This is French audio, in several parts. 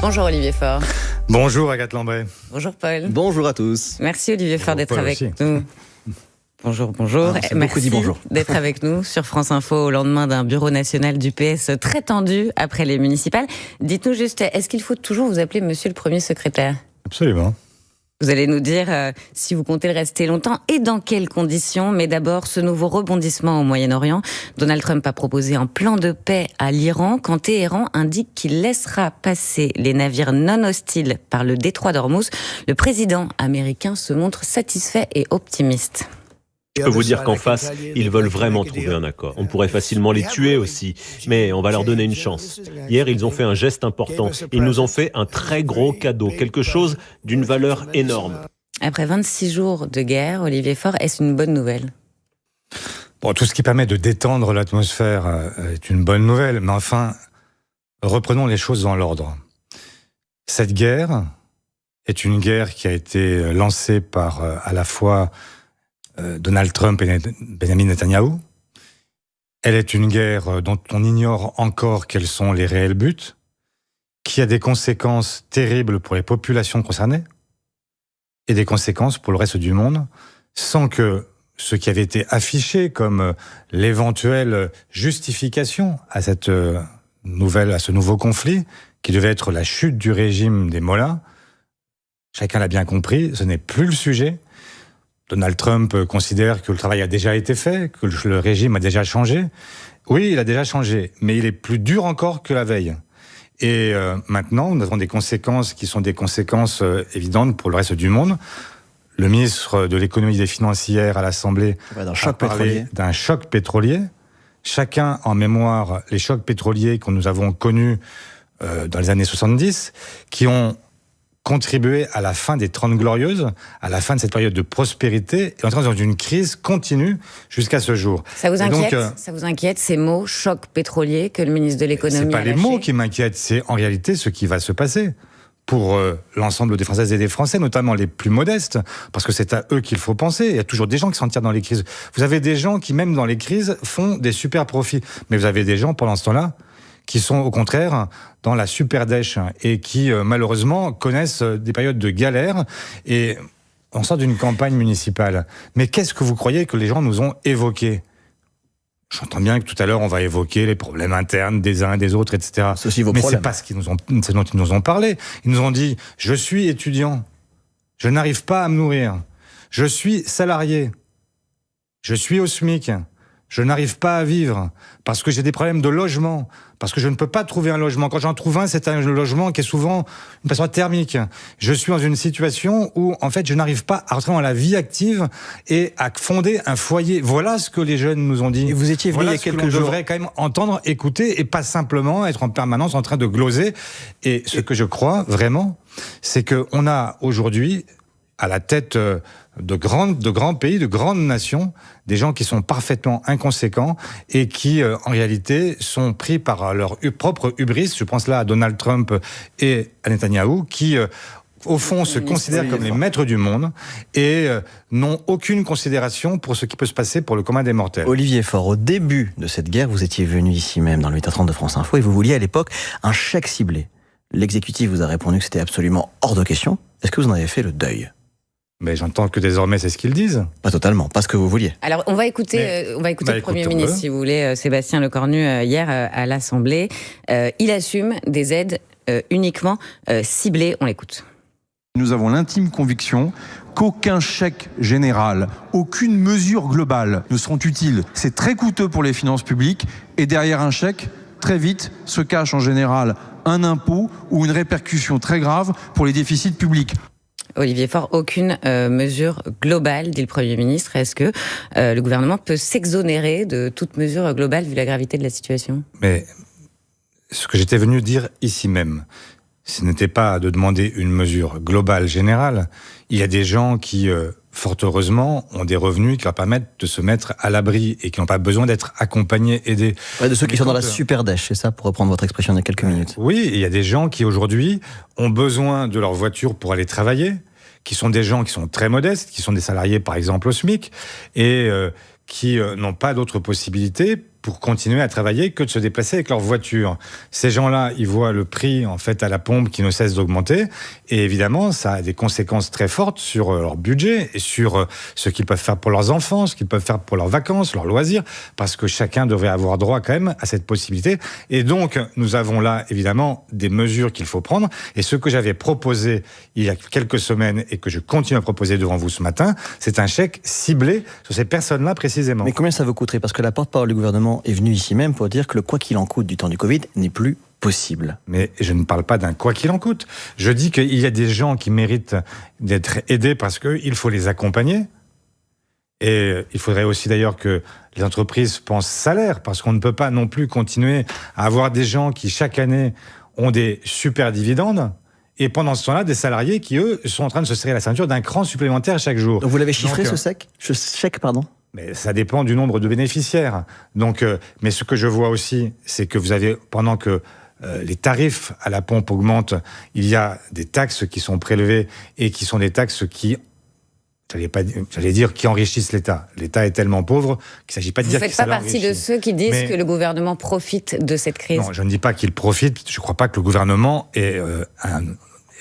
Bonjour Olivier Faure. Bonjour Agathe Lambray. Bonjour Paul. Bonjour à tous. Merci Olivier Faure d'être avec aussi. nous. Bonjour. Merci d'être avec nous sur France Info au lendemain d'un bureau national du PS très tendu après les municipales. Dites-nous juste, est-ce qu'il faut toujours vous appeler monsieur le Premier secrétaire ? Absolument. Vous allez nous dire si vous comptez le rester longtemps et dans quelles conditions. Mais d'abord, ce nouveau rebondissement au Moyen-Orient. Donald Trump a proposé un plan de paix à l'Iran quand Téhéran indique qu'il laissera passer les navires non hostiles par le détroit d'Ormuz. Le président américain se montre satisfait et optimiste. Je peux vous dire qu'en face, ils veulent vraiment trouver un accord. On pourrait facilement les tuer aussi, mais on va leur donner une chance. Hier, ils ont fait un geste important. Ils nous ont fait un très gros cadeau, quelque chose d'une valeur énorme. Après 26 jours de guerre, Olivier Faure, est-ce une bonne nouvelle ? Bon, tout ce qui permet de détendre l'atmosphère est une bonne nouvelle, mais enfin, reprenons les choses dans l'ordre. Cette guerre est une guerre qui a été lancée par à la fois Donald Trump et Benjamin Netanyahou. Elle est une guerre dont on ignore encore quels sont les réels buts, qui a des conséquences terribles pour les populations concernées et des conséquences pour le reste du monde, sans que ce qui avait été affiché comme l'éventuelle justification à ce nouveau conflit, qui devait être la chute du régime des Mollahs, chacun l'a bien compris, ce n'est plus le sujet. Donald Trump considère que le travail a déjà été fait, que le régime a déjà changé. Oui, il a déjà changé, mais il est plus dur encore que la veille. Et maintenant, nous avons des conséquences qui sont des conséquences évidentes pour le reste du monde. Le ministre de l'économie et des finances hier à l'Assemblée a parlé d'un choc pétrolier. Chacun en mémoire les chocs pétroliers que nous avons connus dans les années 70, qui ont contribuer à la fin des 30 Glorieuses, à la fin de cette période de prospérité, et entrer dans une crise continue jusqu'à ce jour. Ça vous inquiète, ça vous inquiète ces mots, choc pétrolier, que le ministre de l'économie a lâché ? C'est pas les mots qui m'inquiètent, c'est en réalité ce qui va se passer pour l'ensemble des Françaises et des Français, notamment les plus modestes, parce que c'est à eux qu'il faut penser. Il y a toujours des gens qui s'en tirent dans les crises. Vous avez des gens qui, même dans les crises, font des super profits. Mais vous avez des gens, pendant ce temps-là, qui sont au contraire dans la super dèche et qui malheureusement connaissent des périodes de galère. Et on sort d'une campagne municipale. Mais qu'est-ce que vous croyez que les gens nous ont évoqué ? J'entends bien que tout à l'heure on va évoquer les problèmes internes des uns et des autres, etc. Mais c'est pas ce dont ils nous ont parlé. Ils nous ont dit « Je suis étudiant, je n'arrive pas à me nourrir, je suis salarié, je suis au SMIC ». Je n'arrive pas à vivre parce que j'ai des problèmes de logement, parce que je ne peux pas trouver un logement. Quand j'en trouve un, c'est un logement qui est souvent une passoire thermique. Je suis dans une situation où, en fait, je n'arrive pas à rentrer dans la vie active et à fonder un foyer. Voilà ce que les jeunes nous ont dit. Et vous étiez venu il y a quelques jours. On devrait quand même entendre, écouter et pas simplement être en permanence en train de gloser. Et ce que je crois vraiment, c'est qu'on a aujourd'hui, à la tête de grands pays, de grandes nations, des gens qui sont parfaitement inconséquents et qui, en réalité, sont pris par leur propre hubris. Je pense là à Donald Trump et à Netanyahou, qui, au fond, se considèrent comme les maîtres du monde et n'ont aucune considération pour ce qui peut se passer pour le commun des mortels. Olivier Faure, au début de cette guerre, vous étiez venu ici même, dans le 8h30 de France Info, et vous vouliez à l'époque un chèque ciblé. L'exécutif vous a répondu que c'était absolument hors de question. Est-ce que vous en avez fait le deuil ? Mais j'entends que désormais c'est ce qu'ils disent. Pas totalement, pas ce que vous vouliez. Alors on va écouter le Premier ministre, si vous voulez, Sébastien Lecornu, hier à l'Assemblée. Il assume des aides uniquement ciblées. On l'écoute. Nous avons l'intime conviction qu'aucun chèque général, aucune mesure globale ne seront utiles. C'est très coûteux pour les finances publiques et derrière un chèque, très vite, se cache en général un impôt ou une répercussion très grave pour les déficits publics. Olivier Faure, aucune mesure globale, dit le Premier ministre. Est-ce que le gouvernement peut s'exonérer de toute mesure globale vu la gravité de la situation ? Mais ce que j'étais venu dire ici même, ce n'était pas de demander une mesure globale, générale. Il y a des gens qui, fort heureusement, ont des revenus qui leur permettent de se mettre à l'abri et qui n'ont pas besoin d'être accompagnés, aidés. Ouais, de ceux qui sont dans la super dèche, c'est ça, pour reprendre votre expression il y a quelques minutes. Oui, il y a des gens qui aujourd'hui ont besoin de leur voiture pour aller travailler, qui sont des gens qui sont très modestes, qui sont des salariés par exemple au SMIC, et qui n'ont pas d'autre possibilité pour continuer à travailler que de se déplacer avec leur voiture. Ces gens-là, ils voient le prix en fait à la pompe qui ne cesse d'augmenter et évidemment, ça a des conséquences très fortes sur leur budget et sur ce qu'ils peuvent faire pour leurs enfants, ce qu'ils peuvent faire pour leurs vacances, leurs loisirs, parce que chacun devrait avoir droit quand même à cette possibilité. Et donc, nous avons là évidemment des mesures qu'il faut prendre. Et ce que j'avais proposé il y a quelques semaines et que je continue à proposer devant vous ce matin, c'est un chèque ciblé sur ces personnes-là précisément. Mais combien ça vous coûterait? Parce que la porte-parole du gouvernement est venue ici même pour dire que le quoi qu'il en coûte du temps du Covid n'est plus possible. Mais je ne parle pas d'un quoi qu'il en coûte. Je dis qu'il y a des gens qui méritent d'être aidés parce qu'il faut les accompagner. Et il faudrait aussi d'ailleurs que les entreprises pensent salaire, parce qu'on ne peut pas non plus continuer à avoir des gens qui chaque année ont des super dividendes, et pendant ce temps-là, des salariés qui, eux, sont en train de se serrer la ceinture d'un cran supplémentaire chaque jour. Donc vous l'avez chiffré, ce chèque, pardon? Mais ça dépend du nombre de bénéficiaires. Donc, mais ce que je vois aussi, c'est que vous avez, pendant que les tarifs à la pompe augmentent, il y a des taxes qui sont prélevées et qui sont des taxes qui, j'allais dire, qui enrichissent l'État. L'État est tellement pauvre qu'il ne s'agit pas de dire que ça l'enrichit. Vous ne faites pas partie de ceux qui disent que le gouvernement profite de cette crise? Non, je ne dis pas qu'il profite. Je ne crois pas que le gouvernement ait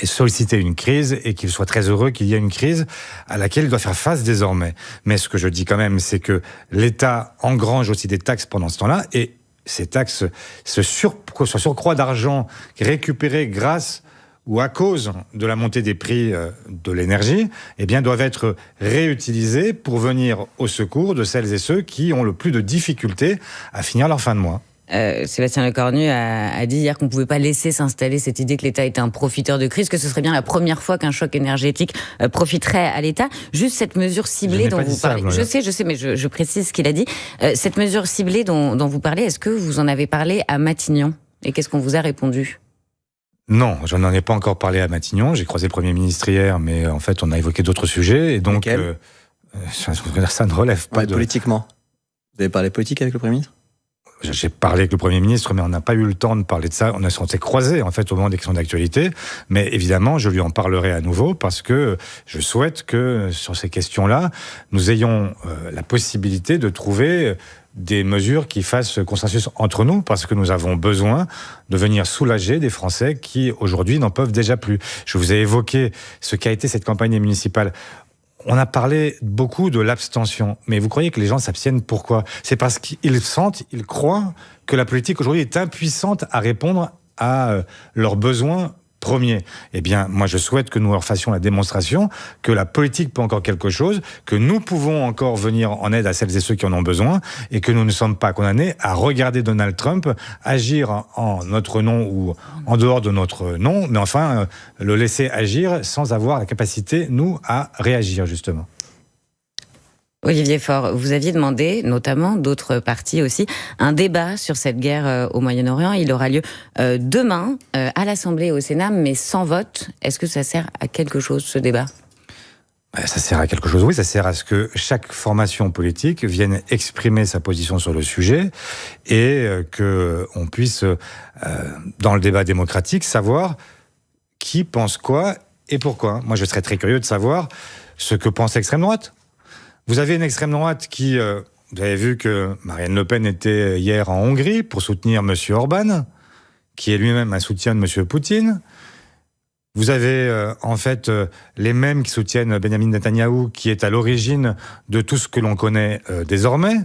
sollicité une crise et qu'il soit très heureux qu'il y ait une crise à laquelle il doit faire face désormais. Mais ce que je dis quand même, c'est que l'État engrange aussi des taxes pendant ce temps-là, et ces taxes, ce surcroît d'argent récupéré grâce ou à cause de la montée des prix de l'énergie, eh bien, doivent être réutilisés pour venir au secours de celles et ceux qui ont le plus de difficultés à finir leur fin de mois. Sébastien Lecornu a dit hier qu'on ne pouvait pas laisser s'installer cette idée que l'État était un profiteur de crise, que ce serait bien la première fois qu'un choc énergétique profiterait à l'État. Juste cette mesure ciblée dont vous parlez. Je sais, mais je précise ce qu'il a dit. Cette mesure ciblée dont vous parlez, est-ce que vous en avez parlé à Matignon? Et qu'est-ce qu'on vous a répondu? Non, je n'en ai pas encore parlé à Matignon. J'ai croisé le Premier ministre hier, mais en fait, on a évoqué d'autres sujets. Et donc, ça ne relève pas de... Politiquement. Vous avez parlé politique avec le Premier ministre? J'ai parlé avec le Premier ministre, mais on n'a pas eu le temps de parler de ça. On s'est croisés, en fait, au moment des questions d'actualité. Mais évidemment, je lui en parlerai à nouveau parce que je souhaite que, sur ces questions-là, nous ayons la possibilité de trouver des mesures qui fassent consensus entre nous, parce que nous avons besoin de venir soulager des Français qui, aujourd'hui, n'en peuvent déjà plus. Je vous ai évoqué ce qu'a été cette campagne municipale. On a parlé beaucoup de l'abstention, mais vous croyez que les gens s'abstiennent pourquoi? C'est parce qu'ils sentent, ils croient que la politique aujourd'hui est impuissante à répondre à leurs besoins premiers. Eh bien, moi je souhaite que nous leur fassions la démonstration que la politique peut encore quelque chose, que nous pouvons encore venir en aide à celles et ceux qui en ont besoin, et que nous ne sommes pas condamnés à regarder Donald Trump agir en notre nom ou en dehors de notre nom, mais enfin le laisser agir sans avoir la capacité, nous, à réagir justement. Olivier Faure, vous aviez demandé, notamment d'autres partis aussi, un débat sur cette guerre au Moyen-Orient. Il aura lieu demain à l'Assemblée et au Sénat, mais sans vote. Est-ce que ça sert à quelque chose, ce débat ? Ça sert à quelque chose, oui. Ça sert à ce que chaque formation politique vienne exprimer sa position sur le sujet et qu'on puisse, dans le débat démocratique, savoir qui pense quoi et pourquoi. Moi, je serais très curieux de savoir ce que pense l'extrême droite. Vous avez une extrême droite qui... vous avez vu que Marine Le Pen était hier en Hongrie pour soutenir M. Orban, qui est lui-même un soutien de M. Poutine. Vous avez en fait les mêmes qui soutiennent Benjamin Netanyahou, qui est à l'origine de tout ce que l'on connaît désormais,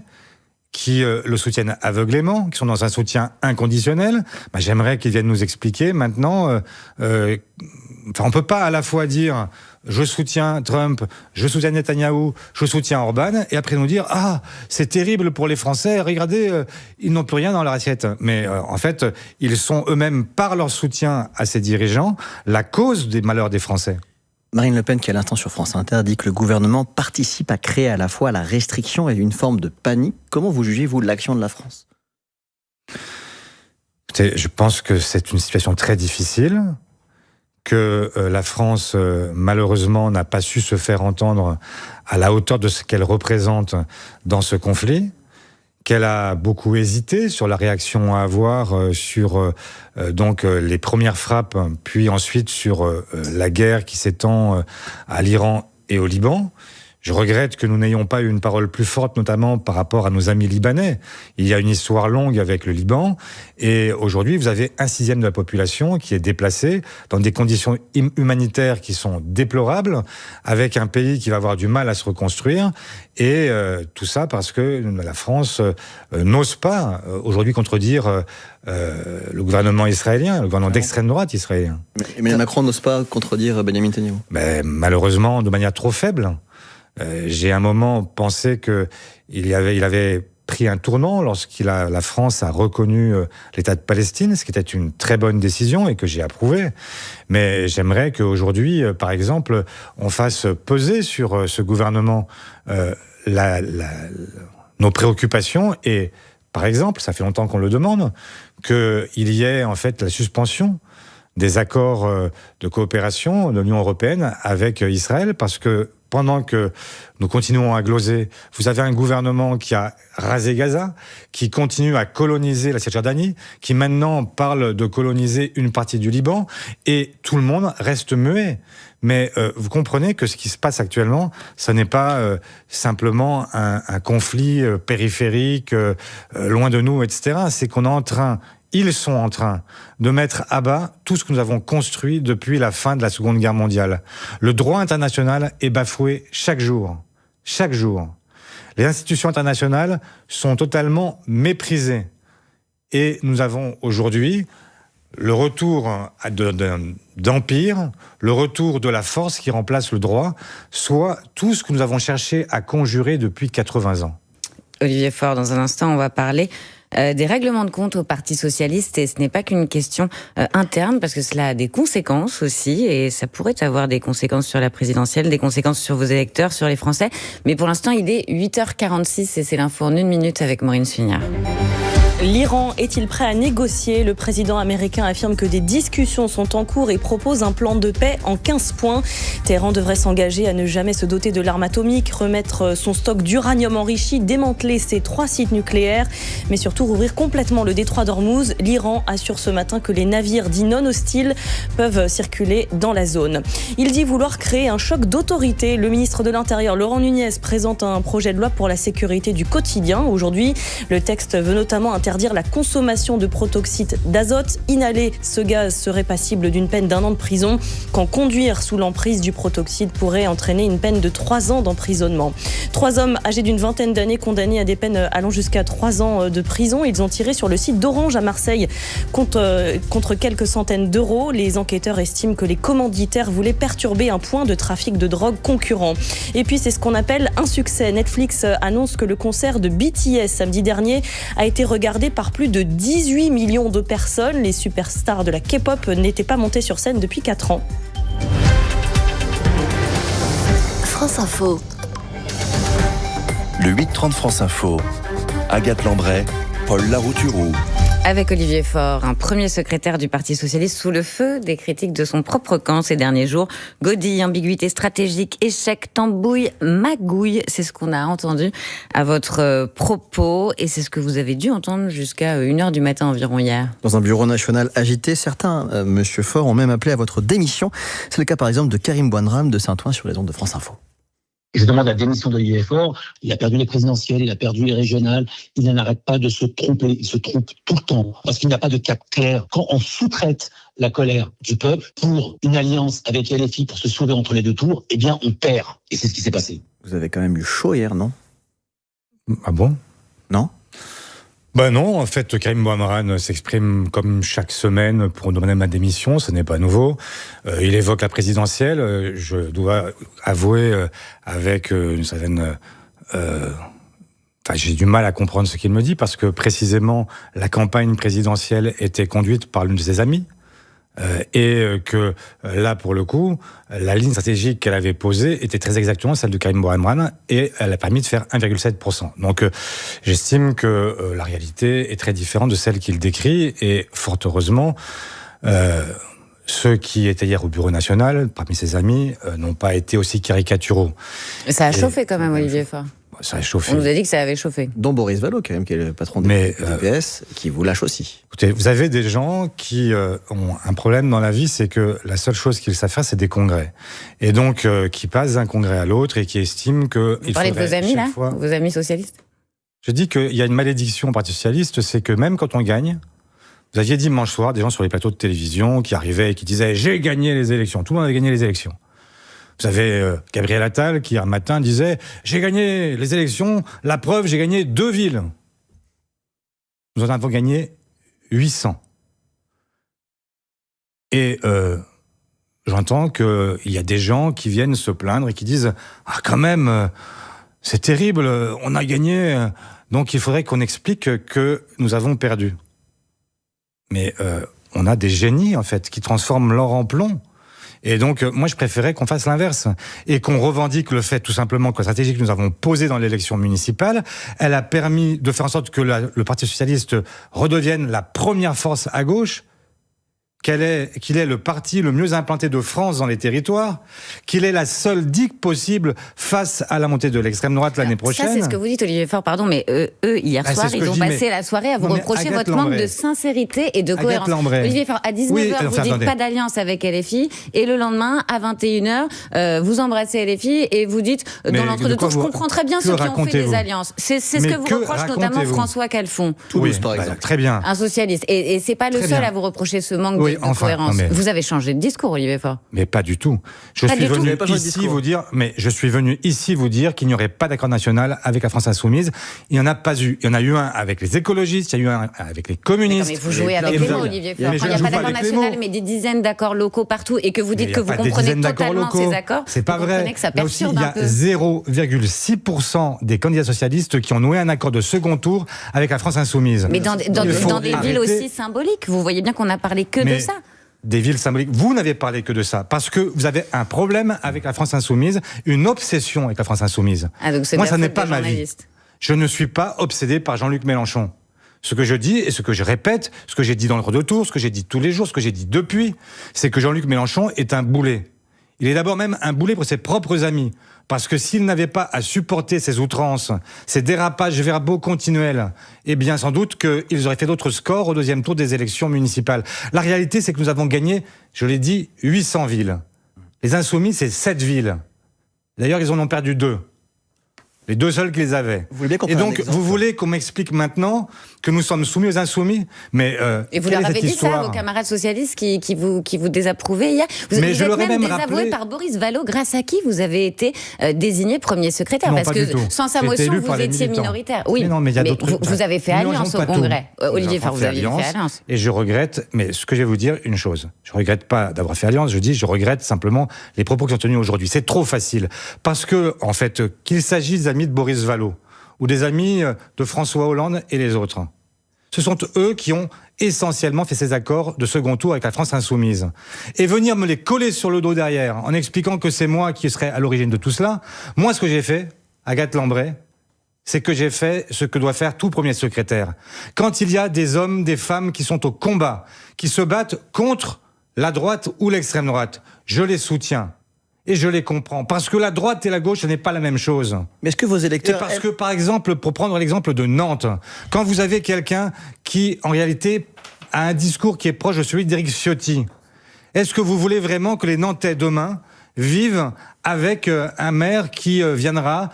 qui le soutiennent aveuglément, qui sont dans un soutien inconditionnel. J'aimerais qu'ils viennent nous expliquer maintenant... on ne peut pas à la fois dire je soutiens Trump, je soutiens Netanyahou, je soutiens Orban, et après nous dire ah c'est terrible pour les Français, regardez ils n'ont plus rien dans leur assiette. Mais en fait ils sont eux-mêmes par leur soutien à ces dirigeants la cause des malheurs des Français. Marine Le Pen, qui à l'instant sur France Inter dit que le gouvernement participe à créer à la fois la restriction et une forme de panique. Comment vous jugez-vous de l'action de la France ? Je pense que c'est une situation très difficile, que la France, malheureusement, n'a pas su se faire entendre à la hauteur de ce qu'elle représente dans ce conflit, qu'elle a beaucoup hésité sur la réaction à avoir sur donc les premières frappes, puis ensuite sur la guerre qui s'étend à l'Iran et au Liban. Je regrette que nous n'ayons pas eu une parole plus forte, notamment par rapport à nos amis libanais. Il y a une histoire longue avec le Liban, et aujourd'hui, vous avez 1/6 de la population qui est déplacée dans des conditions humanitaires qui sont déplorables, avec un pays qui va avoir du mal à se reconstruire, et tout ça parce que la France n'ose pas aujourd'hui contredire le gouvernement israélien, le gouvernement d'extrême droite israélien. Mais Macron n'ose pas contredire Benjamin Netanyahou. Mais malheureusement, de manière trop faible. J'ai un moment pensé il avait pris un tournant la France a reconnu l'État de Palestine, ce qui était une très bonne décision et que j'ai approuvé. Mais j'aimerais qu'aujourd'hui, par exemple, on fasse peser sur ce gouvernement nos préoccupations et, par exemple, ça fait longtemps qu'on le demande, qu'il y ait en fait la suspension des accords de coopération de l'Union européenne avec Israël, parce que pendant que nous continuons à gloser, vous avez un gouvernement qui a rasé Gaza, qui continue à coloniser la Cisjordanie, qui maintenant parle de coloniser une partie du Liban, et tout le monde reste muet. Mais vous comprenez que ce qui se passe actuellement, ce n'est pas simplement un conflit périphérique, loin de nous, etc. C'est qu'on est ils sont en train de mettre à bas tout ce que nous avons construit depuis la fin de la Seconde Guerre mondiale. Le droit international est bafoué chaque jour. Chaque jour. Les institutions internationales sont totalement méprisées. Et nous avons aujourd'hui le retour d'empire, le retour de la force qui remplace le droit, soit tout ce que nous avons cherché à conjurer depuis 80 ans. Olivier Faure, dans un instant, on va parler des règlements de compte au Parti socialiste, et ce n'est pas qu'une question interne, parce que cela a des conséquences aussi, et ça pourrait avoir des conséquences sur la présidentielle, des conséquences sur vos électeurs, sur les Français. Mais pour l'instant, il est 8h46 et c'est l'info en 1 minute avec Maureen Suignard. L'Iran est-il prêt à négocier ? Le président américain affirme que des discussions sont en cours et propose un plan de paix en 15 points. Téhéran devrait s'engager à ne jamais se doter de l'arme atomique, remettre son stock d'uranium enrichi, démanteler ses 3 sites nucléaires, mais surtout rouvrir complètement le détroit d'Ormuz. L'Iran assure ce matin que les navires dits non hostiles peuvent circuler dans la zone. Il dit vouloir créer un choc d'autorité. Le ministre de l'Intérieur, Laurent Nunez, présente un projet de loi pour la sécurité du quotidien. Aujourd'hui, le texte veut notamment interdire la consommation de protoxyde d'azote. Inhaler ce gaz serait passible d'une peine d'1 an de prison, quand conduire sous l'emprise du protoxyde pourrait entraîner une peine de 3 ans d'emprisonnement. 3 hommes âgés d'une vingtaine d'années condamnés à des peines allant jusqu'à 3 ans de prison. Ils ont tiré sur le site d'Orange à Marseille contre quelques centaines d'euros. Les enquêteurs estiment que les commanditaires voulaient perturber un point de trafic de drogue concurrent. Et puis c'est ce qu'on appelle un succès. Netflix annonce que le concert de BTS samedi dernier a été regardé par plus de 18 millions de personnes. Les superstars de la K-pop n'étaient pas montées sur scène depuis 4 ans. France Info. Le 8-30 France Info. Agathe Landray, Paul Larouturou. Avec Olivier Faure, un premier secrétaire du Parti socialiste sous le feu des critiques de son propre camp ces derniers jours. Godille, ambiguïté stratégique, échec, tambouille, magouille, c'est ce qu'on a entendu à votre propos, et c'est ce que vous avez dû entendre jusqu'à 1h du matin environ hier. Dans un bureau national agité, certains, monsieur Faure, ont même appelé à votre démission. C'est le cas par exemple de Karim Bouanram de Saint-Ouen sur les ondes de France Info. Je demande la démission d'Olivier Faure. Il a perdu les présidentielles, il a perdu les régionales. Il n'arrête pas de se tromper. Il se trompe tout le temps parce qu'il n'a pas de cap clair. Quand on sous-traite la colère du peuple pour une alliance avec LFI pour se sauver entre les 2 tours, eh bien on perd. Et c'est ce qui s'est passé. Vous avez quand même eu chaud hier, non ? Ah bon ? Non ? Ben non, en fait, Karim Bouanram s'exprime comme chaque semaine pour demander ma démission, ce n'est pas nouveau. Il évoque la présidentielle, je dois avouer avec une certaine... j'ai du mal à comprendre ce qu'il me dit, parce que précisément, la campagne présidentielle était conduite par l'une de ses amies, et que là, pour le coup, la ligne stratégique qu'elle avait posée était très exactement celle de Karim Bouanram, et elle a permis de faire 1,7%. Donc j'estime que la réalité est très différente de celle qu'il décrit, et fort heureusement, ceux qui étaient hier au Bureau national, parmi ses amis, n'ont pas été aussi caricaturaux. Ça a chauffé quand même, Olivier Faure. Ça a chauffé. On nous a dit que ça avait chauffé. Dont Boris Vallaud, quand même, qui est le patron du PS, qui vous lâche aussi. Écoutez, vous avez des gens qui ont un problème dans la vie, c'est que la seule chose qu'ils savent faire, c'est des congrès. Et donc, qui passent d'un congrès à l'autre et qui estiment que... Vous parlez de vos amis, là ? Vos amis socialistes ? Je dis qu'il y a une malédiction au Parti socialiste, c'est que même quand on gagne, vous aviez dimanche soir des gens sur les plateaux de télévision qui arrivaient et qui disaient « J'ai gagné les élections ». Tout le monde avait gagné les élections. Vous avez Gabriel Attal qui, un matin, disait « J'ai gagné les élections, la preuve, j'ai gagné 2 villes ». Nous en avons gagné 800. Et j'entends qu'il y a des gens qui viennent se plaindre et qui disent « Ah, quand même, c'est terrible, on a gagné, donc il faudrait qu'on explique que nous avons perdu ». Mais on a des génies, en fait, qui transforment l'or en plomb. Et donc, moi, je préférais qu'on fasse l'inverse et qu'on revendique le fait, tout simplement, que la stratégie que nous avons posée dans l'élection municipale, elle a permis de faire en sorte que le Parti socialiste redevienne la première force à gauche, qu'il est le parti le mieux implanté de France dans les territoires, qu'il est la seule digue possible face à la montée de l'extrême droite l'année prochaine. Ça, c'est ce que vous dites, Olivier Faure, pardon, mais eux, hier soir, ils ont passé la soirée à vous reprocher votre manque de sincérité et de cohérence. Olivier Faure, à 19h, vous dites pas d'alliance avec LFI, et le lendemain, à 21h, vous embrassez LFI et vous dites, dans l'entre-deux-tours, je comprends très bien ceux qui ont fait des alliances. C'est ce que vous reproche notamment François Calfon. Toulouse, par exemple. Très bien. Un socialiste. Et c'est pas le seul à vous reprocher ce manque de cohérence. Vous avez changé de discours, Olivier Faure. Mais pas du tout. Je suis venu ici vous dire qu'il n'y aurait pas d'accord national avec la France insoumise. Il n'y en a pas eu. Il y en a eu un avec les écologistes, il y a eu un avec les communistes. Mais vous jouez avec les mots, Olivier Faure. Quand il n'y a pas d'accord national, mais des dizaines d'accords locaux partout, et que vous dites que vous comprenez totalement ces accords, c'est pas vrai. Que ça perturbe un peu. Il y a 0,6% des candidats socialistes qui ont noué un accord de second tour avec la France insoumise. Mais dans des villes aussi symboliques, vous voyez bien qu'on n'a parlé que de ça. Des villes symboliques. Vous n'avez parlé que de ça, parce que vous avez un problème avec la France insoumise, une obsession avec la France insoumise. Moi, ça n'est pas ma vie. Je ne suis pas obsédé par Jean-Luc Mélenchon. Ce que je dis, et ce que je répète, ce que j'ai dit dans l'entre-deux-tours, ce que j'ai dit tous les jours, ce que j'ai dit depuis, c'est que Jean-Luc Mélenchon est un boulet. Il est d'abord même un boulet pour ses propres amis. Parce que s'il n'avait pas à supporter ces outrances, ces dérapages verbaux continuels, eh bien sans doute qu'ils auraient fait d'autres scores au deuxième tour des élections municipales. La réalité, c'est que nous avons gagné, je l'ai dit, 800 villes. Les Insoumis, c'est 7 villes. D'ailleurs, ils en ont perdu 2. Les 2 seuls qui les avaient. Et donc, vous voulez qu'on m'explique maintenant que nous sommes soumis aux Insoumis ? Mais et vous leur avez dit ça à vos camarades socialistes qui vous désapprouvaient hier. Vous êtes même désavoué par Boris Vallaud, grâce à qui vous avez été désigné premier secrétaire. Non, parce que sans sa motion, vous étiez minoritaire. Oui, mais vous avez fait alliance au Congrès. Olivier Faure, vous avez fait alliance. Et je regrette, mais ce que je vais vous dire, une chose. Je ne regrette pas d'avoir fait alliance, je regrette simplement les propos qui sont tenus aujourd'hui. C'est trop facile. Parce que, en fait, qu'il s'agisse d'amis de Boris Vallaud ou des amis de François Hollande et les autres. Ce sont eux qui ont essentiellement fait ces accords de second tour avec la France insoumise. Et venir me les coller sur le dos derrière en expliquant que c'est moi qui serais à l'origine de tout cela, moi ce que j'ai fait, Agathe Lambray, c'est que j'ai fait ce que doit faire tout premier secrétaire. Quand il y a des hommes, des femmes qui sont au combat, qui se battent contre la droite ou l'extrême droite, je les soutiens. Et je les comprends. Parce que la droite et la gauche, ce n'est pas la même chose. Mais est-ce que vos électeurs... Et parce que, par exemple, pour prendre l'exemple de Nantes, quand vous avez quelqu'un qui, en réalité, a un discours qui est proche de celui d'Éric Ciotti, est-ce que vous voulez vraiment que les Nantais, demain, vivent avec un maire qui viendra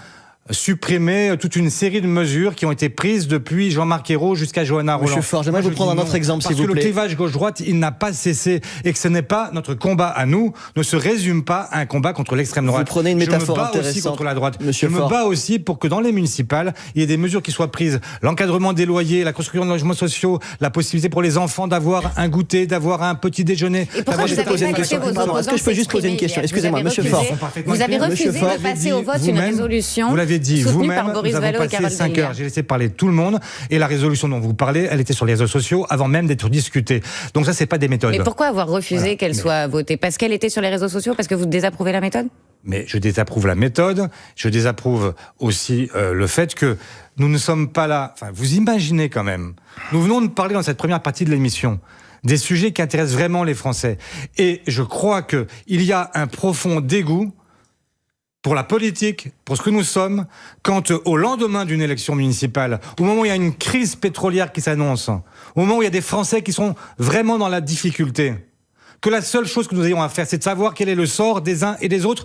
supprimer toute une série de mesures qui ont été prises depuis Jean-Marc Ayrault jusqu'à Johanna Rolland. Monsieur Faure, j'aimerais vous prendre un autre exemple, s'il vous plaît. Parce que le clivage gauche-droite, il n'a pas cessé et que ce n'est pas notre combat à nous, ne se résume pas à un combat contre l'extrême droite. Vous prenez une métaphore intéressante. Je me bats aussi contre la droite. Monsieur je me bats aussi pour que dans les municipales, il y ait des mesures qui soient prises. L'encadrement des loyers, la construction de logements sociaux, la possibilité pour les enfants d'avoir un goûter, d'avoir un petit déjeuner. Et pourquoi vous avez pas laissé vos opposants Est-ce que je peux juste poser une question ? Excusez-moi, monsieur Faure. Vous avez refusé de passer au vote une résolution. Vous l'avez dit vous-même. Nous avons passé 5 heures, j'ai laissé parler tout le monde, et la résolution dont vous parlez, elle était sur les réseaux sociaux avant même d'être discutée. Donc ça, c'est pas des méthodes. Mais pourquoi avoir refusé qu'elle soit votée ? Parce qu'elle était sur les réseaux sociaux ? Parce que vous désapprouvez la méthode ? Mais je désapprouve la méthode, je désapprouve aussi le fait que nous ne sommes pas là... Enfin, vous imaginez quand même, nous venons de parler dans cette première partie de l'émission des sujets qui intéressent vraiment les Français. Et je crois qu'il y a un profond dégoût pour la politique, pour ce que nous sommes, quand au lendemain d'une élection municipale, au moment où il y a une crise pétrolière qui s'annonce, au moment où il y a des Français qui sont vraiment dans la difficulté, que la seule chose que nous ayons à faire, c'est de savoir quel est le sort des uns et des autres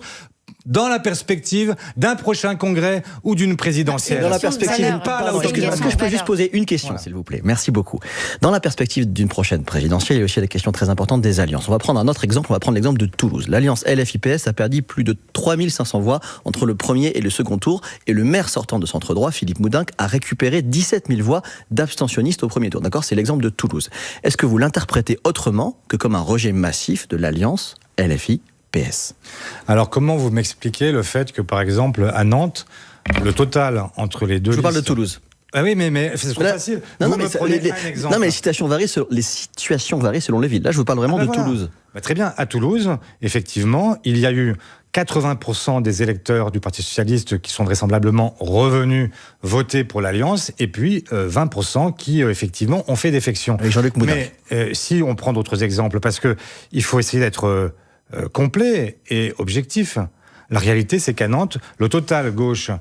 dans la perspective d'un prochain congrès ou d'une présidentielle. Dans la perspective, est-ce que je peux juste poser une question, s'il vous plaît? Merci beaucoup. Dans la perspective d'une prochaine présidentielle, il y a aussi des questions très importantes des alliances. On va prendre un autre exemple, on va prendre l'exemple de Toulouse. L'alliance LFI-PS a perdu plus de 3500 voix entre le premier et le second tour, et le maire sortant de centre-droit, Philippe Moudinque, a récupéré 17 000 voix d'abstentionnistes au premier tour. D'accord? C'est l'exemple de Toulouse. Est-ce que vous l'interprétez autrement que comme un rejet massif de l'alliance LFI-PS? Alors comment vous m'expliquez le fait que, par exemple, à Nantes, le total entre les deux... Je vous parle de Toulouse. Ah oui, mais c'est trop facile. Non, mais les situations varient selon les villes. Là, je vous parle vraiment de Toulouse. Très bien. À Toulouse, effectivement, il y a eu 80% des électeurs du Parti socialiste qui sont vraisemblablement revenus voter pour l'Alliance, et puis 20% qui, effectivement, ont fait défection. Avec Jean-Luc Moudinque. Mais si on prend d'autres exemples, parce que il faut essayer d'être complet et objectif. La réalité, c'est qu'à Nantes, le total gauche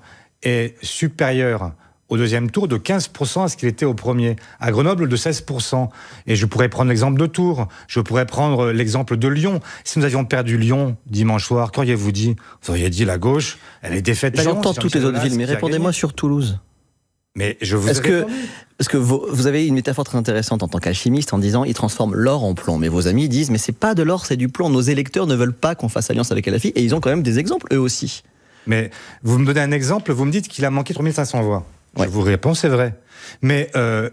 est supérieur au deuxième tour de 15% à ce qu'il était au premier. À Grenoble, de 16%. Et je pourrais prendre l'exemple de Tours. Je pourrais prendre l'exemple de Lyon. Si nous avions perdu Lyon dimanche soir, qu'auriez-vous dit? Vous auriez dit la gauche, elle est défaite à Lyon. J'entends toutes les autres villes, mais répondez-moi sur Toulouse. Mais je vous Parce que vous avez une métaphore très intéressante en tant qu'alchimiste en disant ils transforment l'or en plomb. Mais vos amis disent mais c'est pas de l'or, c'est du plomb. Nos électeurs ne veulent pas qu'on fasse alliance avec LFI, et ils ont quand même des exemples eux aussi. Mais vous me donnez un exemple, vous me dites qu'il a manqué 3500 voix. Ouais. Je vous réponds, c'est vrai. Mais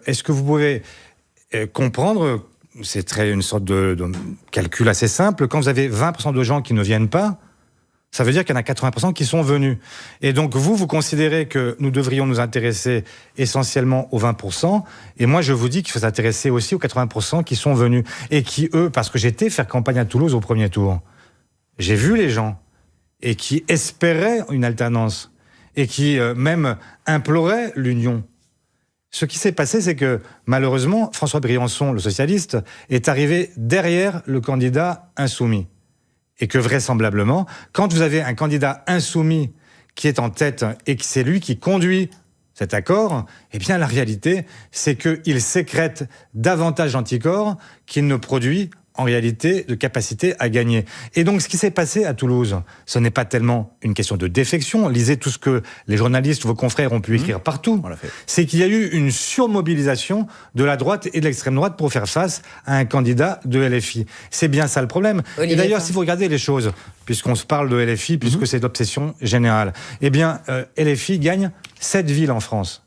est-ce que vous pouvez comprendre, c'est une sorte de calcul assez simple, quand vous avez 20% de gens qui ne viennent pas, ça veut dire qu'il y en a 80% qui sont venus. Et donc vous considérez que nous devrions nous intéresser essentiellement aux 20%, et moi je vous dis qu'il faut s'intéresser aussi aux 80% qui sont venus, et qui eux, parce que j'étais faire campagne à Toulouse au premier tour, j'ai vu les gens, et qui espéraient une alternance, et qui même imploraient l'union. Ce qui s'est passé, c'est que malheureusement, François Briançon, le socialiste, est arrivé derrière le candidat insoumis. Et que vraisemblablement, quand vous avez un candidat insoumis qui est en tête et que c'est lui qui conduit cet accord, eh bien la réalité, c'est qu'il sécrète davantage d'anticorps qu'il ne produit en réalité de capacité à gagner. Et donc ce qui s'est passé à Toulouse, ce n'est pas tellement une question de défection, lisez tout ce que les journalistes, vos confrères ont pu écrire partout, c'est qu'il y a eu une surmobilisation de la droite et de l'extrême droite pour faire face à un candidat de LFI. C'est bien ça le problème. Olivier, et d'ailleurs, si vous regardez les choses, puisqu'on se parle de LFI, puisque c'est l'obsession générale, eh bien LFI gagne 7 villes en France.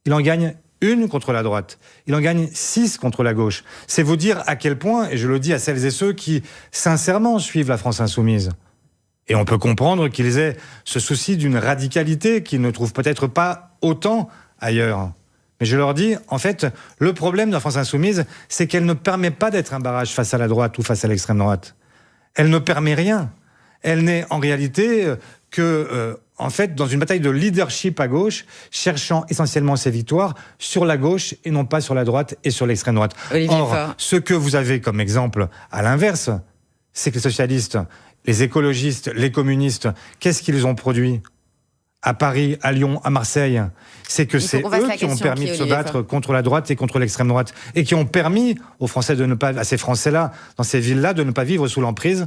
Il en gagne 1 contre la droite. Il en gagne 6 contre la gauche. C'est vous dire à quel point, et je le dis à celles et ceux qui, sincèrement, suivent la France insoumise. Et on peut comprendre qu'ils aient ce souci d'une radicalité qu'ils ne trouvent peut-être pas autant ailleurs. Mais je leur dis, en fait, le problème de la France insoumise, c'est qu'elle ne permet pas d'être un barrage face à la droite ou face à l'extrême droite. Elle ne permet rien. Elle n'est en réalité que... en fait, dans une bataille de leadership à gauche, cherchant essentiellement ses victoires sur la gauche et non pas sur la droite et sur l'extrême droite. Or, ce que vous avez comme exemple, à l'inverse, c'est que les socialistes, les écologistes, les communistes, qu'est-ce qu'ils ont produit à Paris, à Lyon, à Marseille? C'est que c'est eux qui ont permis de se battre contre la droite et contre l'extrême droite, et qui ont permis aux Français de ne pas, à ces Français-là, dans ces villes-là, de ne pas vivre sous l'emprise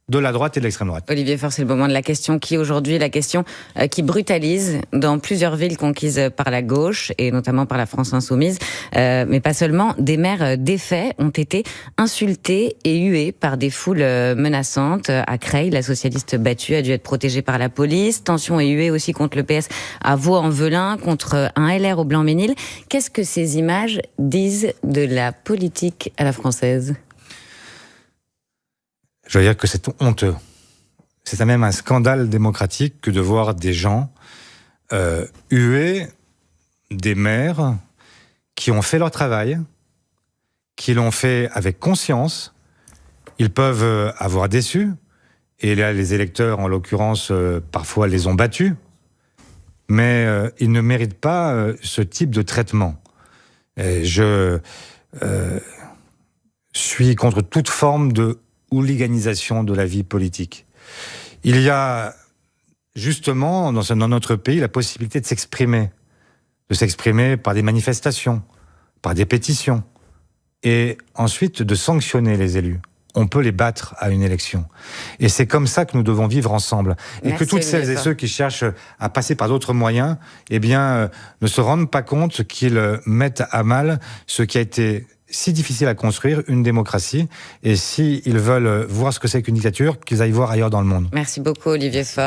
de la droite et de l'extrême droite. Olivier Faure, c'est le moment de la question qui aujourd'hui, la question qui brutalise dans plusieurs villes conquises par la gauche et notamment par la France insoumise, mais pas seulement. Des maires défaits ont été insultés et hués par des foules menaçantes. À Creil, la socialiste battue a dû être protégée par la police. Tension et huée aussi contre le PS à Vaux-en-Velin, contre un LR au Blanc-Ménil. Qu'est-ce que ces images disent de la politique à la française ? Je veux dire que c'est honteux. C'est même un scandale démocratique que de voir des gens huer des maires qui ont fait leur travail, qui l'ont fait avec conscience. Ils peuvent avoir déçu, et là les électeurs, en l'occurrence, parfois les ont battus, mais ils ne méritent pas ce type de traitement. suis contre toute forme de hooliganisation de la vie politique. Il y a justement dans notre pays la possibilité de s'exprimer par des manifestations, par des pétitions, et ensuite de sanctionner les élus. On peut les battre à une élection. Et c'est comme ça que nous devons vivre ensemble. Et que toutes celles et ceux qui cherchent à passer par d'autres moyens, ne se rendent pas compte qu'ils mettent à mal ce qui a été si difficile à construire, une démocratie. Et s'ils veulent voir ce que c'est qu'une dictature, qu'ils aillent voir ailleurs dans le monde. Merci beaucoup, Olivier Faure.